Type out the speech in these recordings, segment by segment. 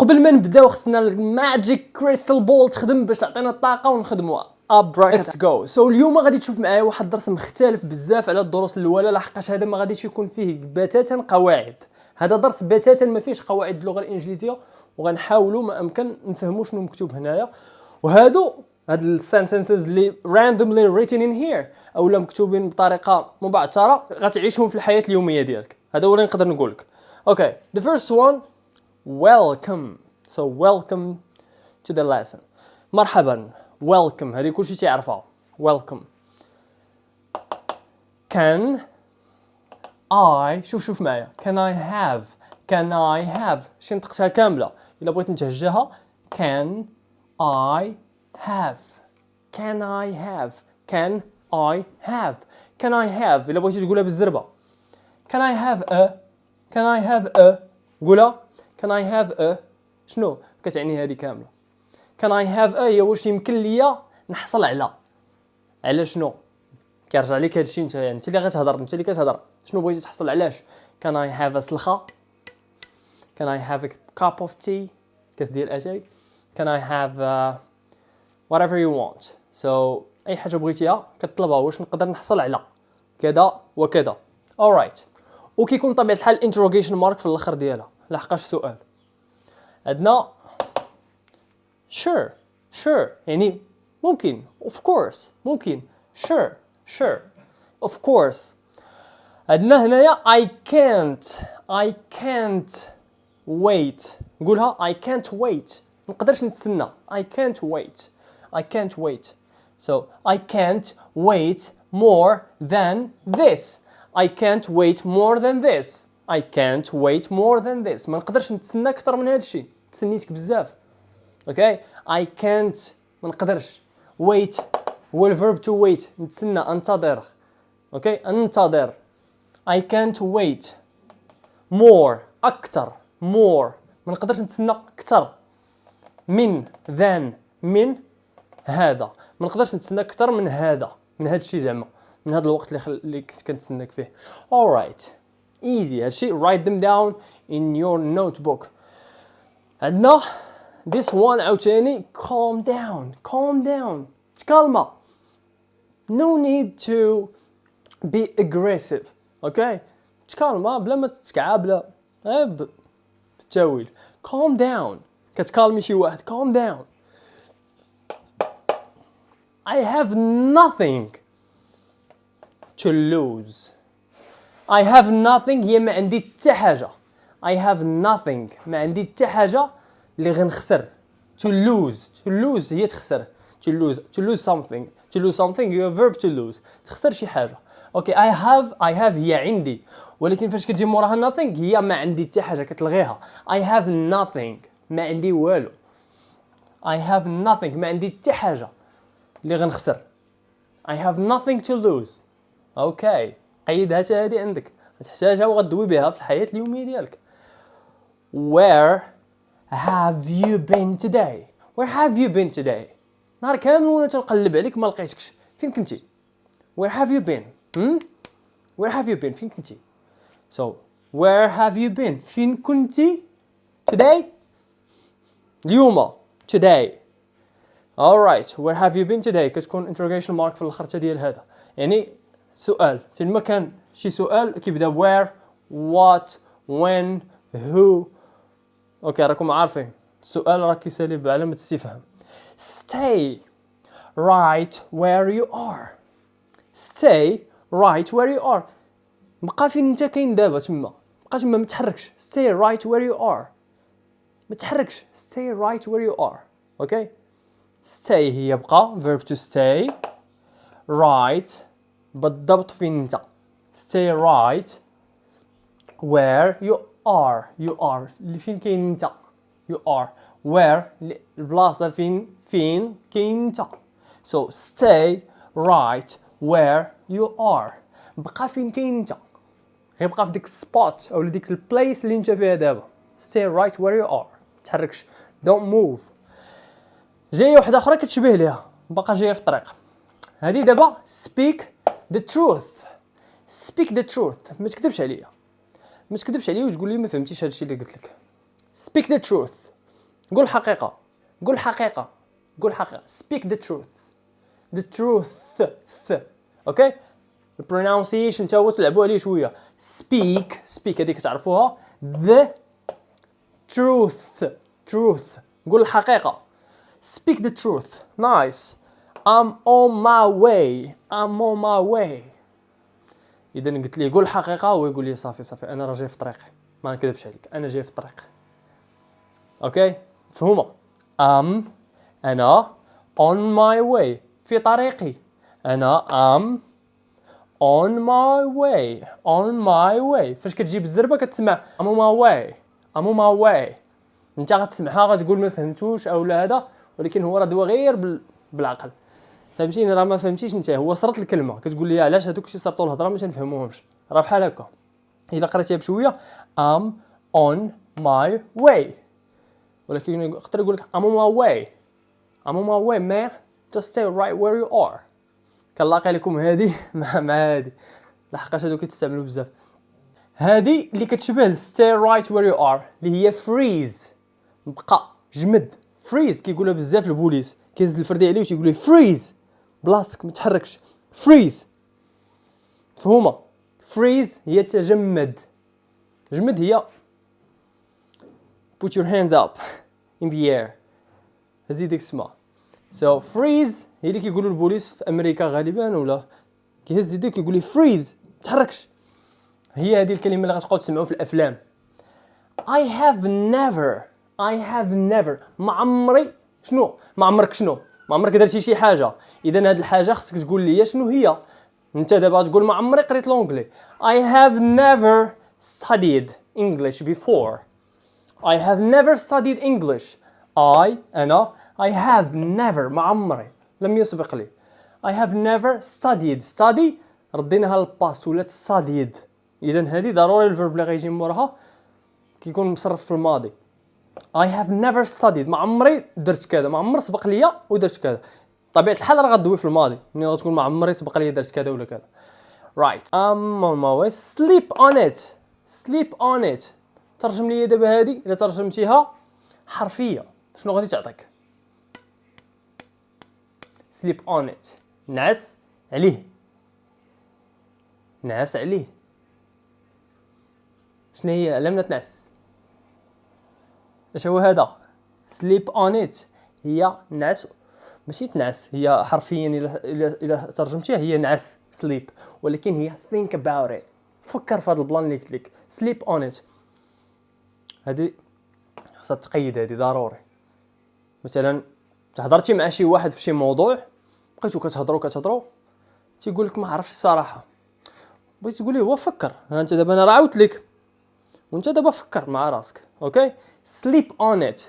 وقبل ما نبداو خصنا الماجيك كريستال بول تخدم باش تعطينا الطاقه ونخدموها. Let's go. So اليوم غادي تشوف معايا واحد الدرس مختلف بزاف على الدروس الاولى، لحقاش هذا ما غاديش يكون فيه بتاتا قواعد. هذا درس بتاتا ما فيهش قواعد اللغه الانجليزيه، وغنحاولوا ما امكن نفهموا شنو مكتوب هنايا. هاد السنتنسز اللي randomly written in here او لا مكتوبين بطريقه مبعثره غتعيشهم في الحياه اليوميه ديالك. هذا هو اللي نقدر نقول لك. Okay, the first one, welcome. So welcome to the lesson. مرحبا. welcome هذه كلشي تعرفها. welcome. can I شوف معايا. can I have شي نطقتها كامله الا بغيت نتهجاها. can I have الا بغيتي تقولها بالزربه. can I have a قولها. can I have a شنو كتعني هذه كامله. can I have a هي واش يمكن ليا نحصل على شنو. كيرجع لك هادشي انت اللي غتهضر، انت اللي كتهضر شنو بغيتي تحصل علاش. can I have a سلخه. can I have a cup of tea كاس ديال اتاي. can I have whatever you want. so اي حاجه بغيتيها كتطلبها واش نقدر نحصل على كذا وكذا. alright. وكيكون طبيعه الحال interrogation mark في الاخر ديالها لحقاش سؤال. عندنا sure يعني ممكن of course ممكن sure of course. عندنا هنايا I can't wait. نقولها I can't wait نقدرش نتسنى. I can't wait. so I can't wait more than this. I can't wait more than this. ما نقدرش نتسنى اكثر من هذا الشيء. تسنيتك بزاف. okay I can't ما نقدرش. wait هو الverb to wait نتسنى انتظر. okay انتظر. I can't wait more اكثر. more ما نقدرش نتسنى اكثر من من هذا. ما نقدرش نتسنى اكثر من هذا هذا الشيء زعما من هذا الوقت اللي كنت كنتسناك فيه. alright easy هادشي. write them down in your notebook. عندنا this one عاوتاني calm down تكالما. no need to be aggressive. okay تكالما بلا ما تتكعب بلا بالتاويل. calm down كتكالمي شي واحد. calm down. I have nothing to lose. I have nothing هي ما عندي حتى حاجه. I have nothing ما عندي حتى حاجه اللي غنخسر. to lose هي تخسر. to lose something هي verb to lose تخسر شي حاجه. okay I have هي عندي، ولكن فاش كتجي موراها nothing هي ما عندي حتى حاجه كتلغيها. I have nothing ما عندي والو. I have nothing ما عندي حتى حاجه اللي غنخسر. I have nothing to lose. okay قيدها حتى هذه عندك تحتاجها وغدوي بها في الحياه اليوميه ديالك. where have you been today. نهار كامل وانا تنقلب عليك ما لقيتكش. فين كنتي. where have you been فين كنتي. so where have you been فين كنتي today اليوم today. alright where have you been today كتكون interrogation mark في الاخر ديال هذا يعني سؤال في المكان. شي سؤال كيبدا where what when who. اوكي راكم عارفين السؤال راه كيسالي بعلامه استفهام. stay right where you are. بقى فين انت كاين دابا تما. بقى تما ما تحركش. stay right where you are ما تحركش. stay right where you are. okay stay هي بقى verb to stay. right بالضبط فين انت. stay right where you are اللي فين كاين انت. you are where البلاصه فين كاين انت. so stay right where you are بقى فين كاين انت. غيبقى في ديك السبوت او ديك البلايس اللي انت فيها دابا. stay right where you are تحركش. don't move. جايه واحده اخرى كتشبه ليها باقا جايه في الطريق. هذه دابا speak the truth. ما تكذبش عليا وتقول لي ما فهمتيش هذا الشيء اللي قلت لك. speak the truth. قول حقيقة، قول حقيقة، قول حقيقة. speak the truth. the truth. اوكي. pronunciation تا هو تلعبوا عليه شويه. speak هذيك تعرفوها. the truth. قول الحقيقة. speak the truth. nice. I'm on my way. اذا قلت ليه قول الحقيقة هو يقول لي صافي انا راه جاي في طريقي، ما نكذبش عليك، انا جاي في الطريق. اوكي فهموا. انا on my way في طريقي. انا on my way. فاش كتجيب الزربه كتسمع I'm on my way. انت غتسمعها غتقول ما فهمتوش او لا هذا، ولكن هو راه دوا غير بالعقل. فهمتيني؟ راه ما فهمتيش انت، هو صرت الكلمه كتقول لي علاش هذوك شي صرتوا الهضره ما تنفهموهمش، راه بحال هكا. الا قريتيها بشويه I'm on my way، ولكن يقدر يقول لك I'm on my way man just stay right where you are. كنلاقي لكم هذه مع هذه لحقاش هذوك كيتستعملوا بزاف. هذه اللي كتشبه stay right where you are اللي هي freeze، بقى جمد. freeze كيقولها بزاف البوليس، كيهز الفردي عليه وتيقول له freeze بلاصتك ما تحركش. freeze فهمه. freeze هي تجمد. جمد هي put your hands up in the air، هذه ديك اسمها. so freeze هي اللي كيقولوا البوليس في امريكا غالبا، ولا كيهز يديك كيقول لي freeze ما تحركش. هي هذه الكلمه اللي غتبقاو تسمعوا في الافلام. I have never ما عمري. شنو ما عمرك؟ شنو ما عمرك درتي شي حاجه؟ اذا هاد الحاجه خصك تقول لي شنو هي. انت دابا تقول ما عمري قريت لونجلي. I have never studied English before. I have never studied English. I have never ما عمري لم يسبق لي. I have never study رديناها للباست ولات studied. اذا هذه ضروري الفيرب اللي غيجي موراها كيكون مصرف في الماضي. I have never studied ما عمري درت كذا، ما عمر سبق ليا ودرت كذا. طبيعة الحال راه غدوي في الماضي، ملي غتقول ما عمري سبق ليا درت كذا ولا كذا. right I'm on my way. sleep on it. ترجم لي دابا هذه، الا ترجمتيها حرفية شنو غادي تعطيك؟ sleep on it نعس عليه. شنو هي؟ لم تنعس. اش هو هذا؟ sleep on it هي نعس، ماشي تنعس. هي حرفيا الى ترجمتيها هي نعس sleep، ولكن هي think about it. فكر في هذا البلان اللي قلت لك sleep on it. هذه خاصها تقيد، هذه ضروري. مثلا تهضرتي مع شي واحد في شي موضوع، بقيتو كتهضروا تيقول لك ما عرفتش الصراحه، بغيتي تقول ليه هو فكر. انت دابا انا راه عاودت لك وانت دابا فكر مع راسك. اوكي sleep on it.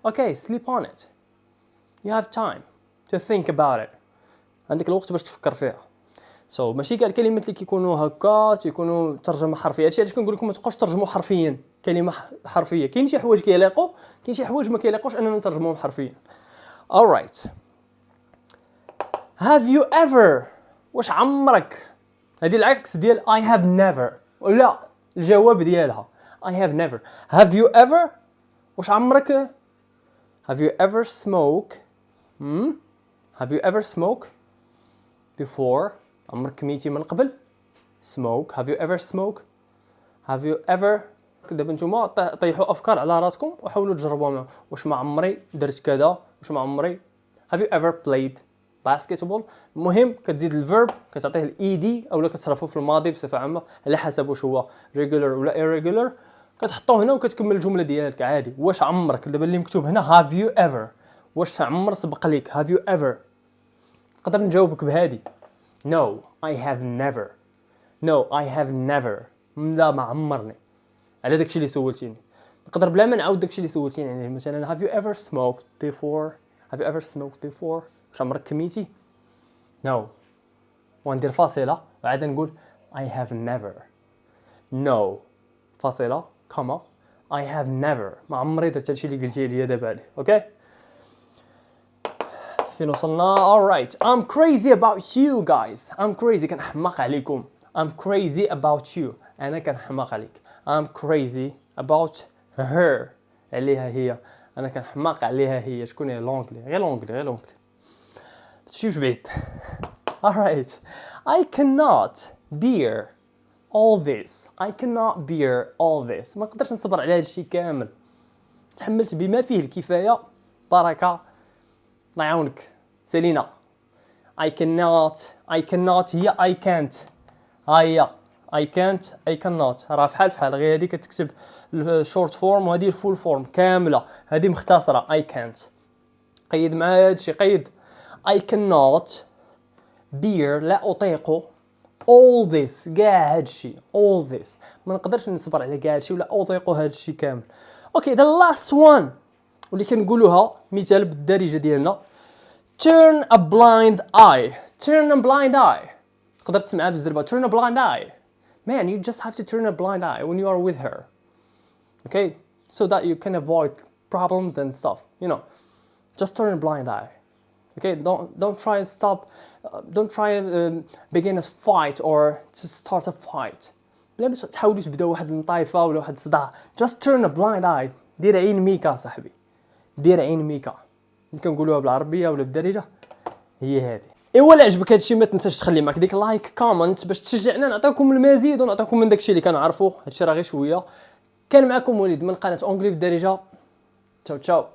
okay sleep on it. you have time to think about it. عندك الوقت باش تفكر فيها. ماشي كاع الكلمات اللي كيكونوا هكا تيكونوا ترجمه حرفيه. هادشي علاش كنقول لكم ما تبقاوش ترجموا حرفيا كلمه حرفيه. كاين شي حوايج كيلاقوا، كاين شي حوايج ما كيلاقوش اننا نترجموهم حرفيا. alright have you ever واش عمرك. هذه العكس ديال I have never، ولا الجواب ديالها I have never. have you ever واش عمرك. have you ever smoke before. عمرك كميتي من قبل. smoke have you ever دابا نتوما طيحوا افكار على راسكم وحاولوا تجربوها. واش ما عمري درت كذا، واش ما عمري. have you ever played basketball. المهم كتزيد الفيرب كتعطيه الاي اولا كتصرفه في الماضي بصفه عامه على حسب واش هو regular ولا irregular. كتحطوه هنا وكتكمل الجمله ديالك عادي. واش عمرك دابا اللي مكتوب هنا have you ever واش عمر سبق ليك. have you ever نقدر نجاوبك بهادي no I have never لا ما عمرني على داكشي اللي سولتيني. نقدر بلا ما نعاود داكشي اللي سولتيني يعني مثلا have you ever smoked before واش عمرك كميتي no وندير فاصله وعاد نقول I have never no فاصله كوما I have never ما عمري درت هادشي اللي قلتي لي دابا عليه. اوكي فين وصلنا؟ alright I'm crazy about you guys. كنحماق عليكم. I'm crazy about you. انا كنحماق عليك. I'm crazy about her. عليها هي. انا كنحماق عليها هي. شكون هي؟ لونجلي. غير لونجلي. تمشيوش بعيد. alright. I cannot bear all this. I cannot bear all this. ما نقدرش نصبر على هذا الشيء كامل. تحملت بما فيه الكفاية. بركة. الله يعاونك سيلينا. I cannot هي I can't. هيا I can't I cannot. راه فحال غير هذه كتكتب الشورت فورم وهذه الفول فورم كاملة. هذه مختصرة I can't. قيد مع هذا الشيء قيد. I cannot bear لا أطيق all this كاع هذا الشيء. all this ما نقدرش نصبر على كاع هذا الشيء ولا أطيق هذا الشيء كامل. اوكي the last one واللي كنقولوها مثال بالدارجة ديالنا. turn a blind eye. turn a blind eye. تقدر تسمعها بزاف دابا. turn a blind eye. Man, you just have to turn a blind eye when you are with her. Okay? So that you can avoid problems and stuff. You know, just turn a blind eye. Okay? Don't try and stop. Don't try and begin a fight or to start a fight. بلا ما تحاولوا تبداو واحد النطايفه ولا واحد الصداع. Just turn a blind eye. دير عين ميكا صاحبي. دير عين ميكا. كنقولوها بالعربيه ولا بالدارجه هي هذه. ايوا الا عجبك هادشي ما تنساش تخلي معك ديك لايك كومنت باش تشجعنا نعطيكم المزيد ونعطيكم من داكشي اللي كنعرفوا. هادشي راه غير شويه. كان معكم وليد من قناه اونجلي بالدارجه. تشاو